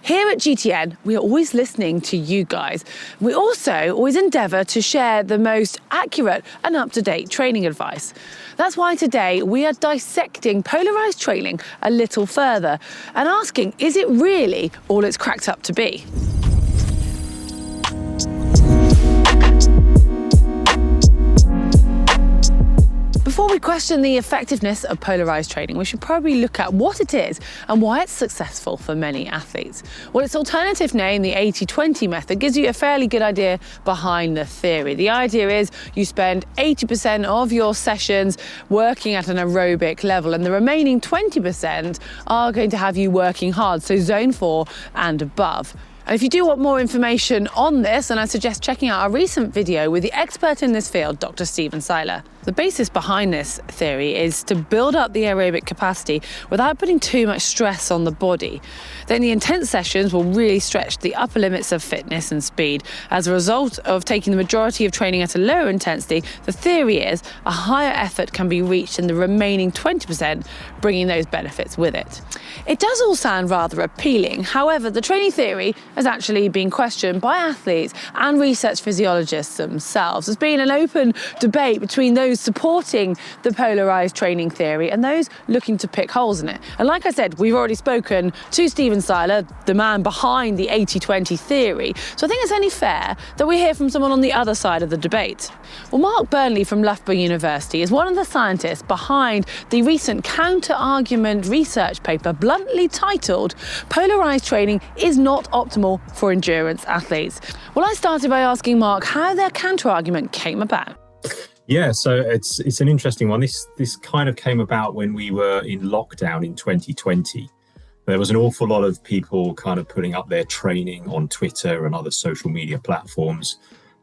Here at GTN, we are always listening to you guys. We also always endeavour to share the most accurate and up-to-date training advice. That's why today we are dissecting polarised training a little further and asking, is it really all it's cracked up to be? Before we question the effectiveness of polarised training, we should probably look at what it is and why it's successful for many athletes. Well, its alternative name, the 80-20 method, gives you a fairly good idea behind the theory. The idea is you spend 80% of your sessions working at an aerobic level, and the remaining 20% are going to have you working hard, so zone 4 and above. And if you do want more information on this, then I suggest checking out our recent video with the expert in this field, Dr. Stephen Seiler. The basis behind this theory is to build up the aerobic capacity without putting too much stress on the body. Then the intense sessions will really stretch the upper limits of fitness and speed. As a result of taking the majority of training at a lower intensity, the theory is a higher effort can be reached in the remaining 20%, bringing those benefits with it. It does all sound rather appealing. However, the training theory has actually been questioned by athletes and research physiologists themselves. There's been an open debate between those supporting the polarised training theory and those looking to pick holes in it. And like I said, we've already spoken to Stephen Seiler, the man behind the 80-20 theory, so I think it's only fair that we hear from someone on the other side of the debate. Well, Mark Burnley from Loughborough University is one of the scientists behind the recent counter-argument research paper bluntly titled "Polarised Training is not optimal for endurance athletes." Well, I started by asking Mark how their counter-argument came about. Yeah, so it's an interesting one. This kind of came about when we were in lockdown in 2020. There was an awful lot of people kind of putting up their training on Twitter and other social media platforms,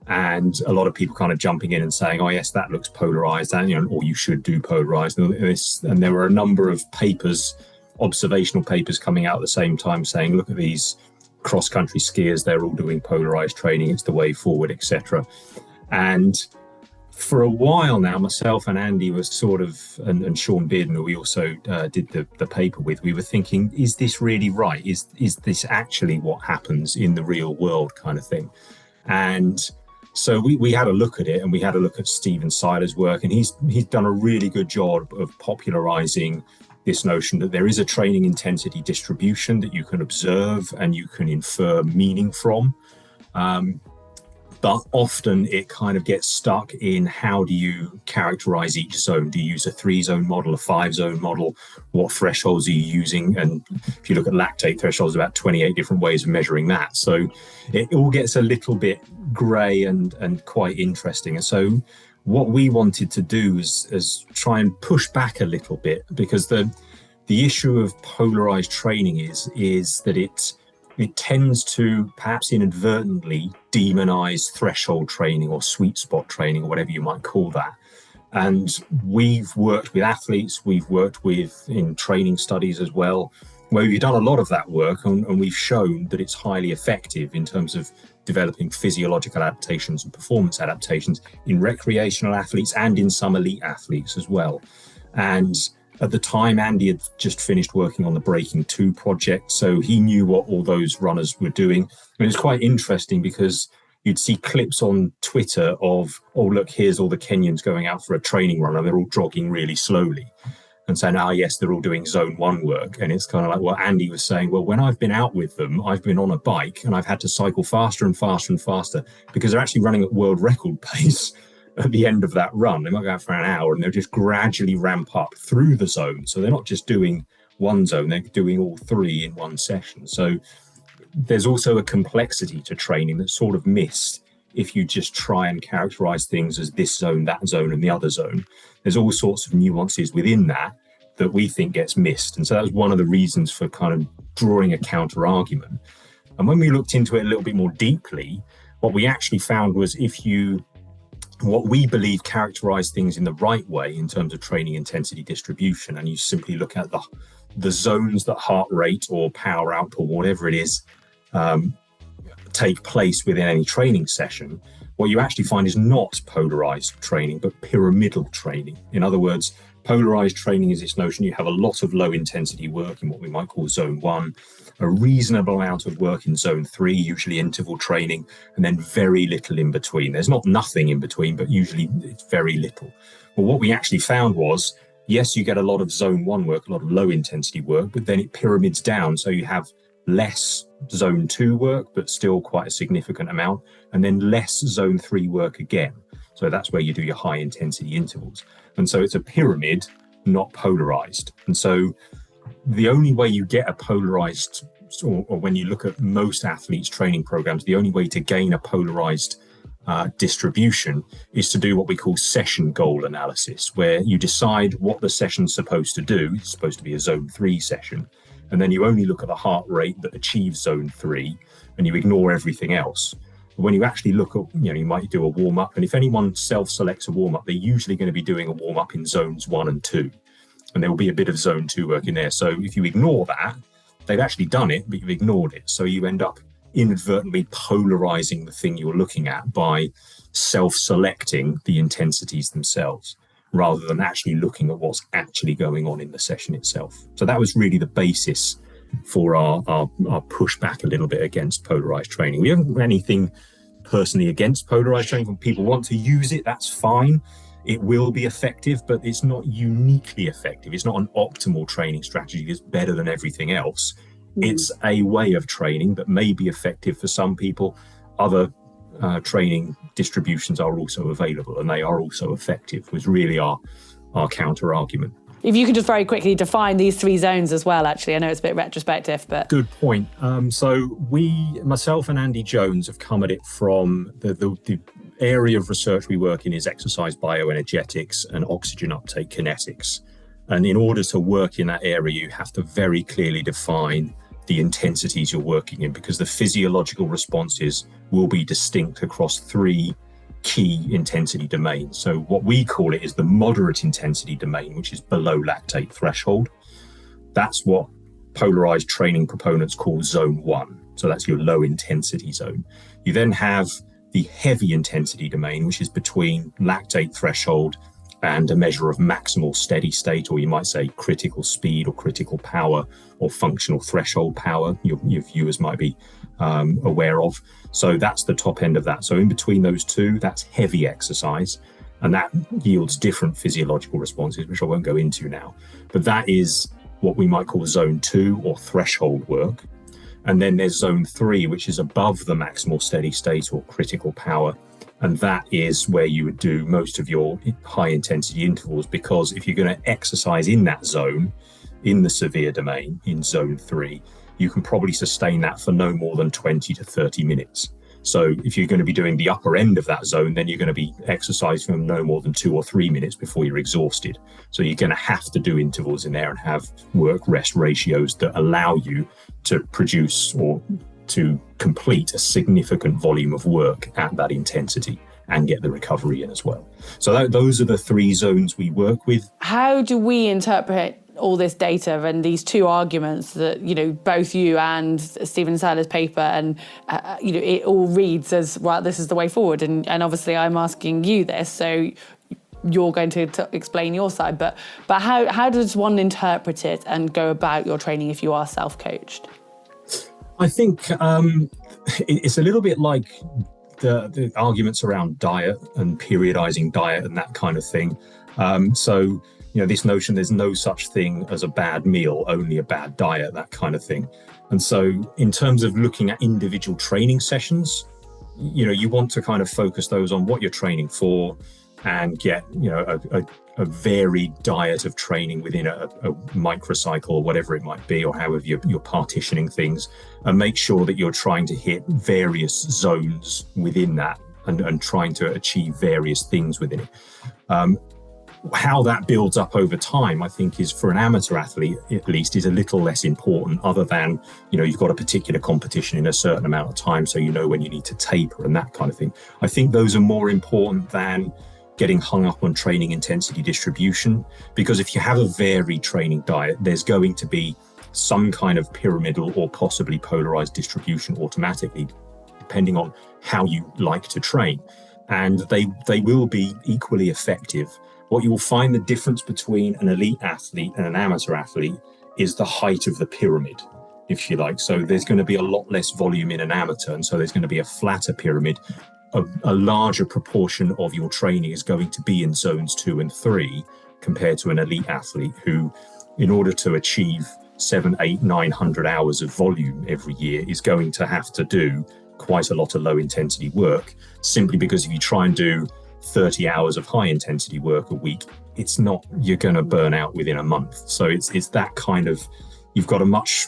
and a lot of people kind of jumping in and saying, "Oh yes, that looks polarized," and or you should do polarized. And there were a number of papers, observational papers, coming out at the same time saying, "Look at these cross-country skiers; they're all doing polarized training. It's the way forward," etc. And for a while now, myself and Andy was sort of, and Sean Bearden, who we also did the paper with, we were thinking, is this really right? Is this actually what happens in the real world, kind of thing? And so we had a look at it, and we had a look at Stephen Seiler's work, and he's done a really good job of popularizing this notion that there is a training intensity distribution that you can observe and you can infer meaning from. But often it kind of gets stuck in, how do you characterize each zone? Do you use a 3-zone model, a 5-zone model? What thresholds are you using? And if you look at lactate thresholds, about 28 different ways of measuring that. So it all gets a little bit gray and quite interesting. And so what we wanted to do is try and push back a little bit, because the issue of polarized training is that it tends to perhaps inadvertently demonize threshold training or sweet spot training, or whatever you might call that. And we've worked with athletes, we've worked with in training studies as well, where we've done a lot of that work, and we've shown that it's highly effective in terms of developing physiological adaptations and performance adaptations in recreational athletes and in some elite athletes as well. And at the time, Andy had just finished working on the Breaking 2 project, so he knew what all those runners were doing. And it was quite interesting because you'd see clips on Twitter of, "Oh, look, here's all the Kenyans going out for a training run, and they're all jogging really slowly." And saying, "Ah, yes, they're all doing zone 1 work." And it's kind of like what Andy was saying, well, when I've been out with them, I've been on a bike and I've had to cycle faster and faster and faster, because they're actually running at world record pace. At the end of that run, they might go out for an hour and they'll just gradually ramp up through the zone. So they're not just doing one zone, they're doing all 3 in one session. So there's also a complexity to training that's sort of missed if you just try and characterize things as this zone, that zone, and the other zone. There's all sorts of nuances within that we think gets missed. And so that was one of the reasons for kind of drawing a counter argument. And when we looked into it a little bit more deeply, what we actually found was, what we believe characterize things in the right way in terms of training intensity distribution, and you simply look at the zones that heart rate or power output, whatever it is, take place within any training session, what you actually find is not polarized training, but pyramidal training. In other words, Polarized training is this notion you have a lot of low intensity work in what we might call zone 1, a reasonable amount of work in zone 3, usually interval training, and then very little in between. There's not nothing in between, but usually it's very little. Well, what we actually found was, yes, you get a lot of zone 1 work, a lot of low intensity work, but then it pyramids down. So you have less zone 2 work, but still quite a significant amount, and then less zone 3 work again. So that's where you do your high intensity intervals. And so it's a pyramid, not polarized. And so the only way you get a polarized, or when you look at most athletes' training programs, the only way to gain a polarized distribution is to do what we call session goal analysis, where you decide what the session's supposed to do. It's supposed to be a zone 3 session. And then you only look at the heart rate that achieves zone 3 and you ignore everything else. When you actually look at, you might do a warm up, and if anyone self-selects a warm up, they're usually going to be doing a warm up in zones 1 and 2, and there will be a bit of zone 2 work in there. So if you ignore that, they've actually done it, but you've ignored it. So you end up inadvertently polarizing the thing you're looking at by self-selecting the intensities themselves, rather than actually looking at what's actually going on in the session itself. So that was really the basis for our pushback a little bit against polarized training. We haven't got anything personally against polarized training. When people want to use it, that's fine. It will be effective, but it's not uniquely effective. It's not an optimal training strategy that's better than everything else. It's a way of training that may be effective for some people. Other training distributions are also available, and they are also effective, was really our counter argument. If you could just very quickly define these 3 zones as well, actually. I know it's a bit retrospective, but... Good point. So myself and Andy Jones have come at it from the area of research we work in is exercise bioenergetics and oxygen uptake kinetics. And in order to work in that area, you have to very clearly define the intensities you're working in, because the physiological responses will be distinct across 3 key intensity domains. So what we call it is the moderate intensity domain, which is below lactate threshold. That's what polarized training proponents call zone 1. So that's your low intensity zone. You then have the heavy intensity domain, which is between lactate threshold and a measure of maximal steady state, or you might say critical speed or critical power or functional threshold power, your viewers might be aware of. So that's the top end of that. So in between those two, that's heavy exercise, and that yields different physiological responses, which I won't go into now. But that is what we might call zone 2 or threshold work. And then there's zone 3, which is above the maximal steady state or critical power. And that is where you would do most of your high intensity intervals, because if you're going to exercise in that zone, in the severe domain, in zone 3, you can probably sustain that for no more than 20 to 30 minutes. So if you're going to be doing the upper end of that zone, then you're going to be exercising for no more than 2 or 3 minutes before you're exhausted. So you're going to have to do intervals in there and have work-rest ratios that allow you to produce or to complete a significant volume of work at that intensity and get the recovery in as well. So those are the 3 zones we work with. How do we interpret all this data and these 2 arguments that, both you and Stephen Seiler's paper and, it all reads as, well, this is the way forward. And obviously I'm asking you this, so you're going to explain your side. But how does one interpret it and go about your training if you are self-coached? I think it's a little bit like the arguments around diet and periodizing diet and that kind of thing. So this notion there's no such thing as a bad meal, only a bad diet, that kind of thing. And so in terms of looking at individual training sessions, you want to kind of focus those on what you're training for and get, a varied diet of training within a microcycle or whatever it might be, or however you're partitioning things, and make sure that you're trying to hit various zones within that and trying to achieve various things within it. How that builds up over time, I think, is for an amateur athlete, at least, is a little less important, other than, you've got a particular competition in a certain amount of time, so when you need to taper and that kind of thing. I think those are more important than getting hung up on training intensity distribution, because if you have a varied training diet, there's going to be some kind of pyramidal or possibly polarized distribution automatically, depending on how you like to train. And they will be equally effective What you will find the difference between an elite athlete and an amateur athlete is the height of the pyramid, if you like. So there's going to be a lot less volume in an amateur, and so there's going to be a flatter pyramid. A larger proportion of your training is going to be in zones 2 and 3 compared to an elite athlete who, in order to achieve 700, 800, 900 hours of volume every year, is going to have to do quite a lot of low intensity work, simply because if you try and do 30 hours of high intensity work a week, you're going to burn out within a month. So it's that kind of, you've got a much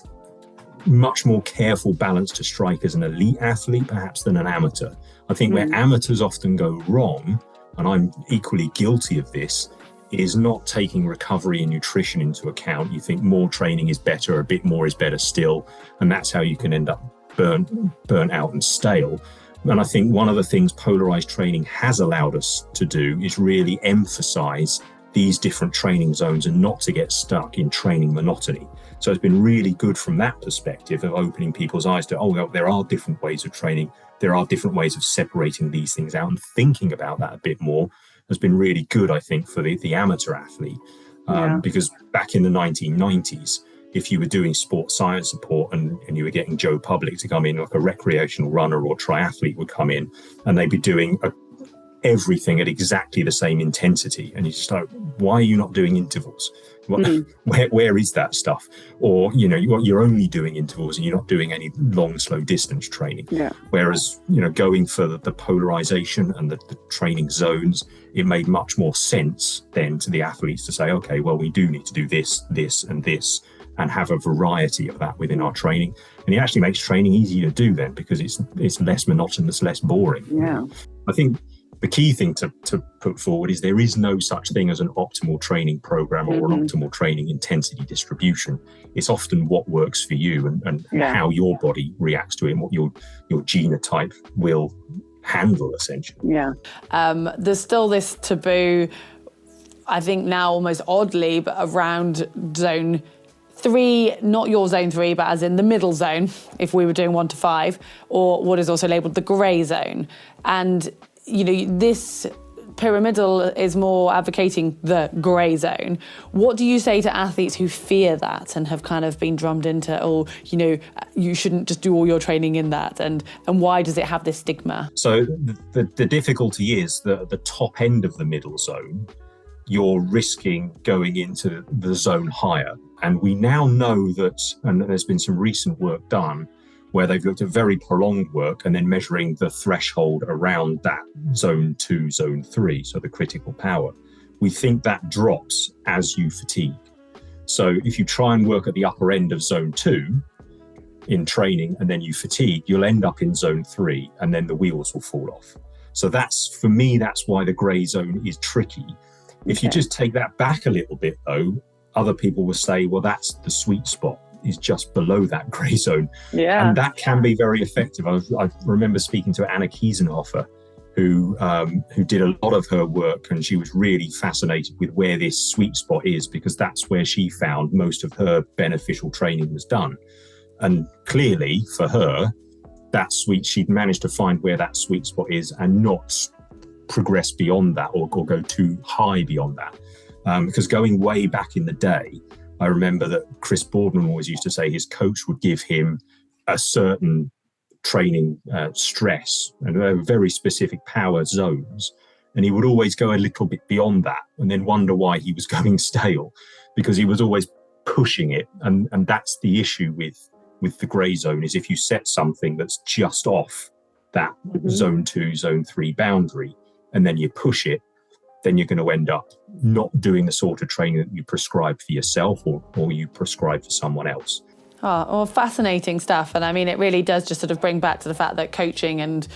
more careful balance to strike as an elite athlete perhaps than an amateur. I think where amateurs often go wrong, and I'm equally guilty of this, is not taking recovery and nutrition into account. You think more training is better, a bit more is better still, and that's how you can end up burnt out and stale. And I think one of the things polarized training has allowed us to do is really emphasize these different training zones and not to get stuck in training monotony. So it's been really good from that perspective of opening people's eyes to, well, there are different ways of training. There are different ways of separating these things out, and thinking about that a bit more has been really good, I think, for the amateur athlete. Because back in the 1990s, if you were doing sports science support and you were getting Joe Public to come in, like a recreational runner or triathlete would come in, and they'd be doing everything at exactly the same intensity. And you just like, why are you not doing intervals? Where is that stuff? Or, you're only doing intervals and you're not doing any long, slow distance training. Yeah. Whereas, going for the polarization and the training zones, it made much more sense then to the athletes to say, okay, well, we do need to do this, this, and this, and have a variety of that within our training. And it actually makes training easier to do then, because it's less monotonous, less boring. Yeah. I think the key thing to put forward is there is no such thing as an optimal training program or an optimal training intensity distribution. It's often what works for you and how your body reacts to it and what your genotype will handle, essentially. Yeah. There's still this taboo, I think now almost oddly, but around zone 3, not your zone 3, but as in the middle zone, if we were doing 1 to 5, or what is also labelled the grey zone. And this pyramidal is more advocating the grey zone. What do you say to athletes who fear that and have kind of been drummed into, you shouldn't just do all your training in that? And why does it have this stigma? So the difficulty is that the top end of the middle zone, you're risking going into the zone higher. And we now know that, and there's been some recent work done, where they've looked at very prolonged work and then measuring the threshold around that zone 2, zone 3, so the critical power. We think that drops as you fatigue. So if you try and work at the upper end of zone 2 in training and then you fatigue, you'll end up in zone 3 and then the wheels will fall off. So that's why the grey zone is tricky. If you just take that back a little bit though, other people will say, well, that's the sweet spot, is just below that grey zone. Yeah. And that can be very effective. I remember speaking to Anna Kiesenhofer, who did a lot of her work, and she was really fascinated with where this sweet spot is, because that's where she found most of her beneficial training was done. And clearly for her, she'd managed to find where that sweet spot is and not progress beyond that or go too high beyond that. Because going way back in the day, I remember that Chris Boardman always used to say his coach would give him a certain training stress and very specific power zones. And he would always go a little bit beyond that and then wonder why he was going stale, because he was always pushing it. And that's the issue with the grey zone, is if you set something that's just off that zone 2, zone 3 boundary, and then you push it, then you're going to end up not doing the sort of training that you prescribe for yourself or you prescribe for someone else. Oh, well, fascinating stuff. And I mean, it really does just sort of bring back to the fact that coaching and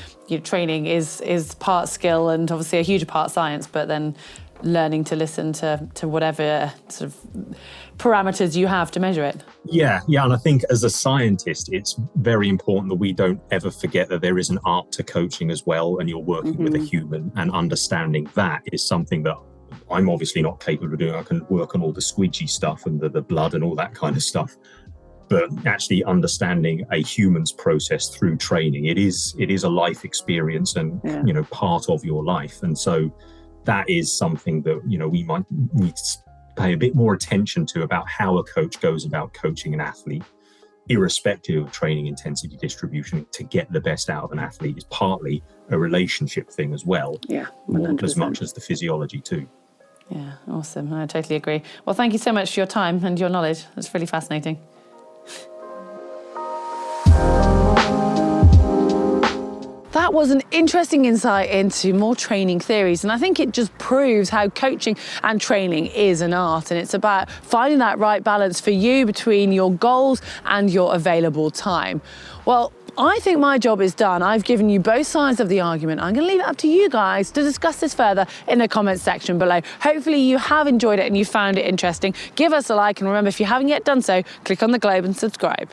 training is part skill and obviously a huge part science, but then learning to listen to whatever sort of parameters you have to measure it. Yeah. And I think as a scientist, it's very important that we don't ever forget that there is an art to coaching as well, and you're working with a human, and understanding that is something that I'm obviously not capable of doing. I can work on all the squidgy stuff and the blood and all that kind of stuff. But actually understanding a human's process through training, it is a life experience and part of your life. And so that is something that, we might need to pay a bit more attention to, about how a coach goes about coaching an athlete, irrespective of training intensity distribution. To get the best out of an athlete is partly a relationship thing as well. Yeah, 100%. As much as the physiology too. Yeah, awesome. I totally agree. Well, thank you so much for your time and your knowledge. It's really fascinating. That was an interesting insight into more training theories, and I think it just proves how coaching and training is an art, and it's about finding that right balance for you between your goals and your available time. Well, I think my job is done. I've given you both sides of the argument. I'm going to leave it up to you guys to discuss this further in the comments section below. Hopefully you have enjoyed it and you found it interesting. Give us a like, and remember, if you haven't yet done so, click on the globe and subscribe.